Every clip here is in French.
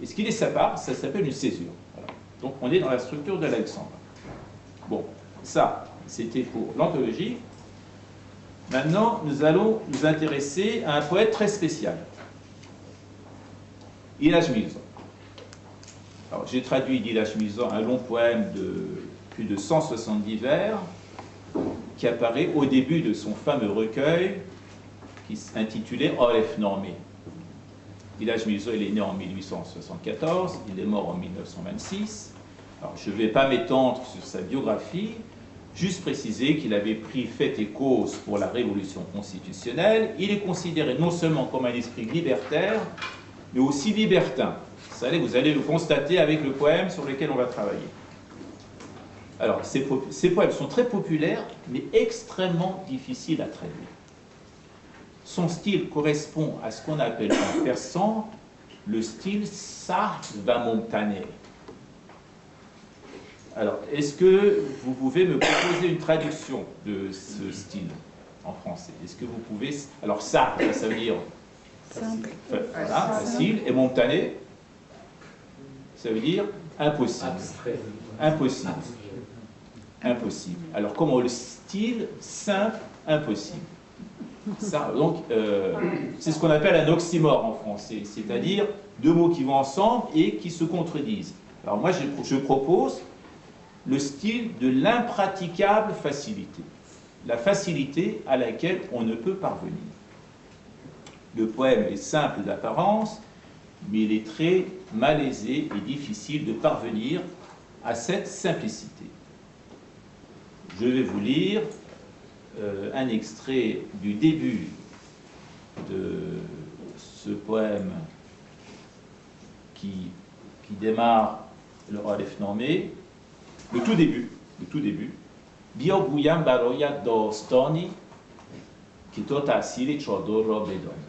Et ce qui les sépare, ça s'appelle une césure. Voilà. Donc on est dans la structure de l'Alexandre. Bon, ça, c'était pour l'anthologie. Maintenant, nous allons nous intéresser à un poète très spécial. Ilaj Milzon. Alors, j'ai traduit d'Ilaj Milzon un long poème de plus de 170 vers qui apparaît au début de son fameux recueil qui s'intitulait Oref Normé. Ilaj Milzon, il est né en 1874, il est mort en 1926. Alors, je ne vais pas m'étendre sur sa biographie, juste préciser qu'il avait pris fait et cause pour la révolution constitutionnelle. Il est considéré non seulement comme un esprit libertaire, mais aussi libertin. Vous allez le constater avec le poème sur lequel on va travailler. Alors, ces poèmes sont très populaires, mais extrêmement difficiles à traduire. Son style correspond à ce qu'on appelle en persan le style Sah Vamomtane. Alors, est-ce que vous pouvez me proposer une traduction de ce style en français? Est-ce que vous pouvez... Alors, ça veut dire... Simple. Voilà, facile. Et momtané, ça veut dire impossible. Impossible. Impossible. Alors, comment le style simple, impossible? Ça, donc, c'est ce qu'on appelle un oxymore en français, c'est-à-dire deux mots qui vont ensemble et qui se contredisent. Alors, moi, je propose le style de l'impraticable facilité, la facilité à laquelle on ne peut parvenir. Le poème est simple d'apparence, mais il est très malaisé et difficile de parvenir à cette simplicité. Je vais vous lire un extrait du début de ce poème qui démarre le Oref Normé. Le tout début, Bia guyam baroyat dostani ki to ta'sir chador ra bedani.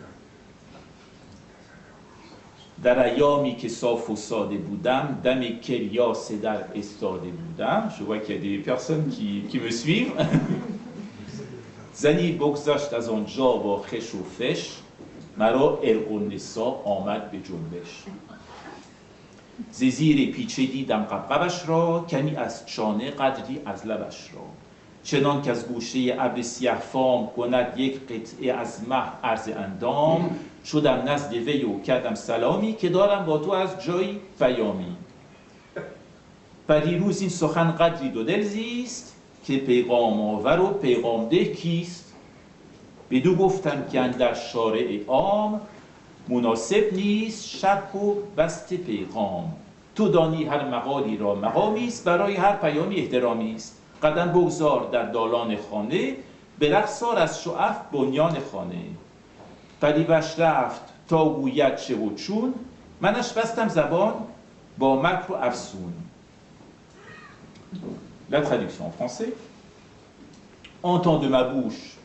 Dar ayami ke saf و sade budam dam kelyas dar estade budam. Je vois qu'il y a des personnes qui me suivent. Zani bogzasht az onja ba khesh و fesh mara ergon nisa amad be junbesh. زیر پیچه دیدم قبقبش را کمی از چانه قدری از لبش را چنان که از گوشه ابر سیه فام کند یک قطعه از مه عرض اندام شدم نزد وی و کردم سلامی که دارم با تو از جایی پیامی پریروز این سخن قدری دو دل زیست که پیغام آور و پیغام ده کیست بدو گفتم که اندر شارع عام مناسب نیست شک و بست پیغام تو دانی هر مقالی را مقامی است برای هر پیامی احترامی است قدم بگذار در دالان خانه به رقص آر از شعف بنیان خانه پریوش رفت تا گوید چه و چون منش بستم زبان با مکر و افسون. La traduction en français. Entends de ma bouche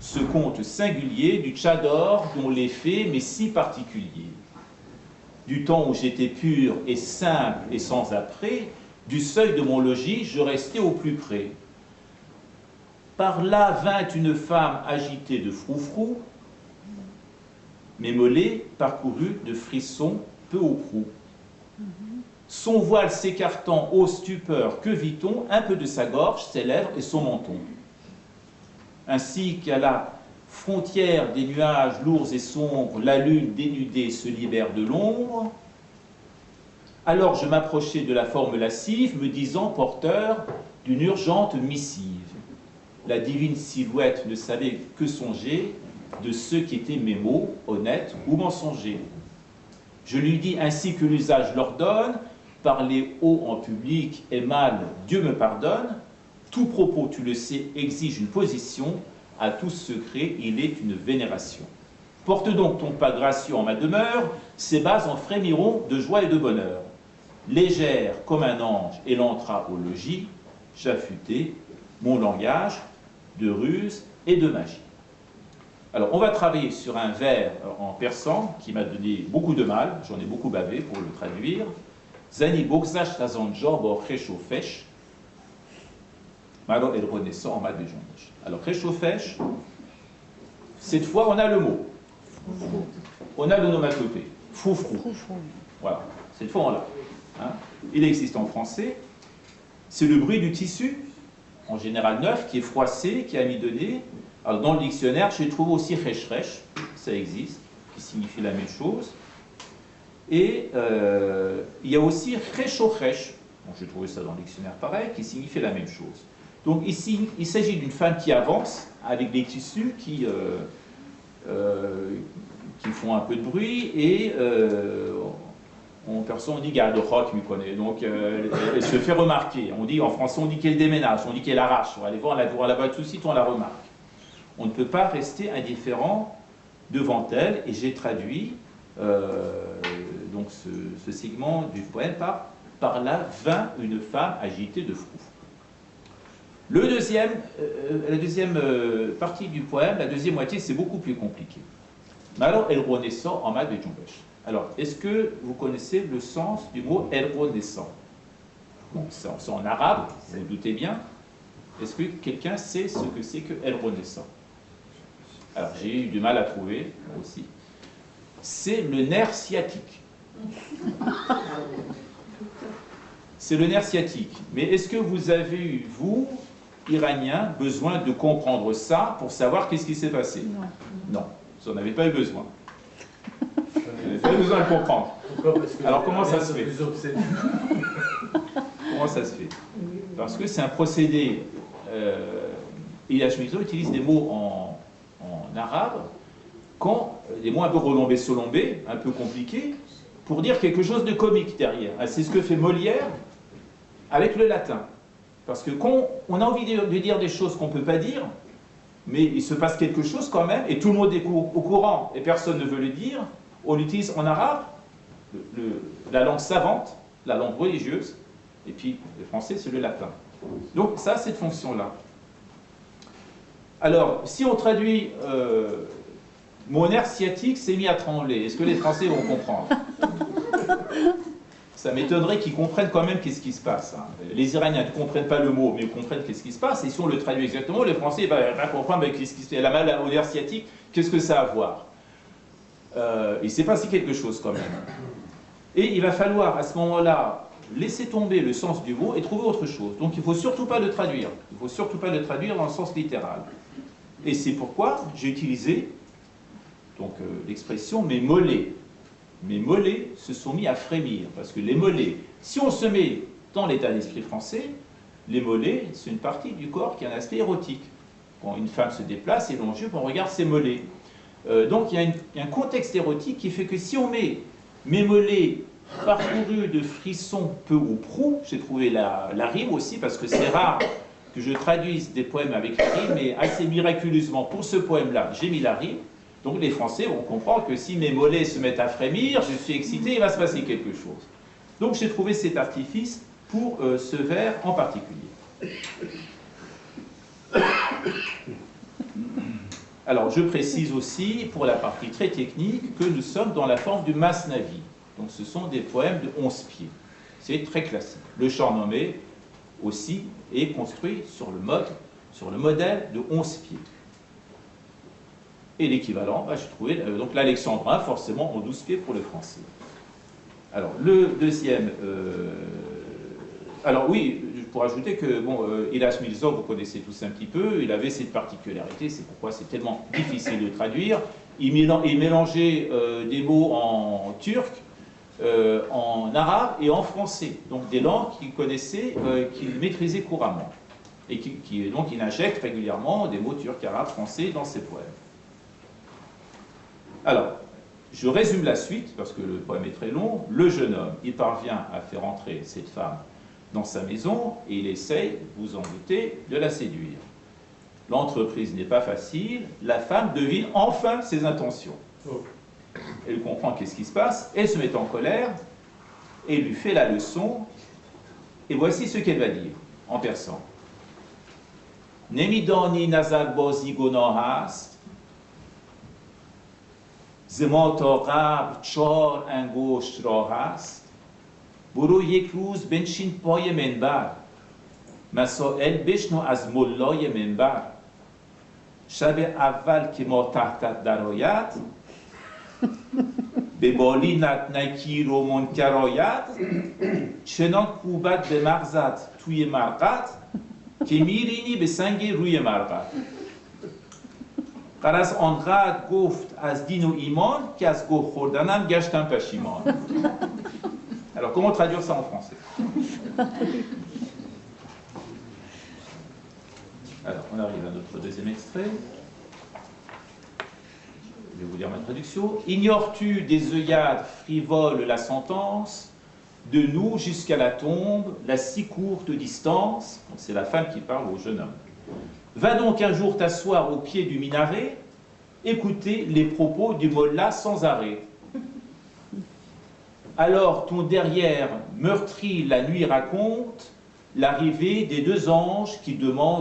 ce conte singulier du Tchador dont l'effet m'est si particulier. Du temps où j'étais pur et simple et sans apprêt, du seuil de mon logis, je restais au plus près. Par là vint une femme agitée de froufrou, mes mollets parcourus de frissons peu au prou. Son voile s'écartant ô stupeur, que vit-on? Un peu de sa gorge, ses lèvres et son menton. Ainsi qu'à la frontière des nuages lourds et sombres, la lune dénudée se libère de l'ombre. Alors je m'approchai de la forme lascive, me disant porteur d'une urgente missive. La divine silhouette ne savait que songer de ceux qui étaient mes mots, honnêtes ou mensongers. Je lui dis ainsi que l'usage l'ordonne, parler haut en public et mal, Dieu me pardonne. Tout propos, tu le sais, exige une position, à tout secret, il est une vénération. Porte donc ton pas gracieux en ma demeure, ses bases en frémiront de joie et de bonheur. Légère comme un ange, elle entra au logis, j'affûtai mon langage de ruse et de magie. Alors, on va travailler sur un vers en persan qui m'a donné beaucoup de mal, j'en ai beaucoup bavé pour le traduire. Zani boksash tazanja bo fesh. Alors, réchauffèche, cette fois, on a le mot. On a l'onomatopée. Foufrou. Voilà, cette forme-là. Hein. Il existe en français. C'est le bruit du tissu, en général neuf, qui est froissé, qui est amidonné. Alors dans le dictionnaire, je trouve aussi resh-resh, ça existe, qui signifie la même chose. Et il y a aussi resh-resh, bon, j'ai trouvé ça dans le dictionnaire pareil, qui signifie la même chose. Donc ici, il s'agit d'une femme qui avance avec des tissus qui font un peu de bruit et en perso on dit qu'elle rock, me connaît, donc elle se fait remarquer. On dit en français on dit qu'elle déménage, on dit qu'elle arrache. On va aller voir là-bas tout de suite, on la remarque. On ne peut pas rester indifférent devant elle et j'ai traduit donc ce segment du poème par là vint une femme agitée de froufrou. La deuxième partie du poème, la deuxième moitié, c'est beaucoup plus compliqué. Mais alors, elle renaissant en mal de Djumbesh. Alors, est-ce que vous connaissez le sens du mot elle renaissant? Bon, c'est en arabe, vous vous doutez bien. Est-ce que quelqu'un sait ce que c'est que elle renaissant? Alors, j'ai eu du mal à trouver, moi aussi. C'est le nerf sciatique. C'est le nerf sciatique. Mais est-ce que vous avez eu, vous, Iraniens, besoin de comprendre ça pour savoir qu'est-ce qui s'est passé? Non. Vous n'en avez pas eu besoin. Vous n'avez pas eu besoin de comprendre. Alors comment ça se fait? Comment ça se fait? Parce que c'est un procédé. Ilya Shmizo utilise des mots en arabe, des mots un peu rolombés, solombés, un peu compliqués, pour dire quelque chose de comique derrière. C'est ce que fait Molière avec le latin. Parce que quand on a envie de dire des choses qu'on ne peut pas dire, mais il se passe quelque chose quand même, et tout le monde est au courant, et personne ne veut le dire, on utilise en arabe la langue savante, la langue religieuse, et puis le français c'est le latin. Donc ça, cette fonction-là. Alors, si on traduit mon nerf sciatique s'est mis à trembler, est-ce que les Français vont comprendre? Ça m'étonnerait qu'ils comprennent quand même qu'est-ce qui se passe. Hein. Les Iraniens ne comprennent pas le mot, mais ils comprennent qu'est-ce qui se passe. Et si on le traduit exactement, les Français vont comprendre qu'est-ce qui se passe. La mal au nerf sciatique, qu'est-ce que ça a à voir? Il s'est passé quelque chose quand même. Et il va falloir à ce moment-là laisser tomber le sens du mot et trouver autre chose. Donc il ne faut surtout pas le traduire. Il ne faut surtout pas le traduire dans le sens littéral. Et c'est pourquoi j'ai utilisé l'expression « mes mollets ». Mes mollets se sont mis à frémir, parce que les mollets, si on se met dans l'état d'esprit français, les mollets, c'est une partie du corps qui a un aspect érotique. Quand une femme se déplace, et l'on jupe, on regarde ses mollets. Donc il y a un contexte érotique qui fait que si on met mes mollets parcourus de frissons peu ou prou, j'ai trouvé la rime aussi, parce que c'est rare que je traduise des poèmes avec la rime, mais assez miraculeusement, pour ce poème-là, j'ai mis la rime. Donc les Français vont comprendre que si mes mollets se mettent à frémir, je suis excité, il va se passer quelque chose. Donc j'ai trouvé cet artifice pour ce vers en particulier. Alors je précise aussi, pour la partie très technique, que nous sommes dans la forme du Masnavi. Donc ce sont des poèmes de 11 pieds. C'est très classique. Le Shahnameh aussi est construit sur le modèle de 11 pieds. Et l'équivalent, j'ai trouvé, donc l'alexandrin, forcément, en 12 pieds pour le français. Alors, le deuxième... alors oui, pour ajouter que, bon, Ilya Shmizo, vous connaissez tous un petit peu, il avait cette particularité, c'est pourquoi c'est tellement difficile de traduire. Il mélangeait des mots en turc, en arabe et en français. Donc des langues qu'il connaissait, qu'il maîtrisait couramment. Et donc il injecte régulièrement des mots turcs, arabes, français dans ses poèmes. Alors, je résume la suite, parce que le poème est très long. Le jeune homme, il parvient à faire entrer cette femme dans sa maison, et il essaye, vous en doutez, de la séduire. L'entreprise n'est pas facile, la femme devine enfin ses intentions. Elle comprend qu'est-ce qui se passe, elle se met en colère, et lui fait la leçon, et voici ce qu'elle va dire, en persan. « Nemidani nazar bozi gonah hast, زما تا قبل 4 انگشت راه است برو یک روز بنشین پای منبر مسائل بشنو از ملای منبر شب اول که ما تحتت درآید Bebolinat naiki romon karoyat, çenan kubat be marzat tuye marqat, kemirini be sangi ruye marqat. قرص آنقدر گفت از دین و ایمان که از گوه خوردنم گشتم پشیمان. Alors comment traduire ça en français? Alors on arrive à notre deuxième extrait. Je vais vous lire ma traduction. Ignores-tu des œillades frivoles la sentence, de nous jusqu'à la tombe, la si courte distance? C'est la femme qui parle au jeune homme. Va donc un jour t'asseoir au pied du minaret, écouter les propos du mollah sans arrêt. Alors ton derrière meurtri la nuit raconte l'arrivée des deux anges qui demandent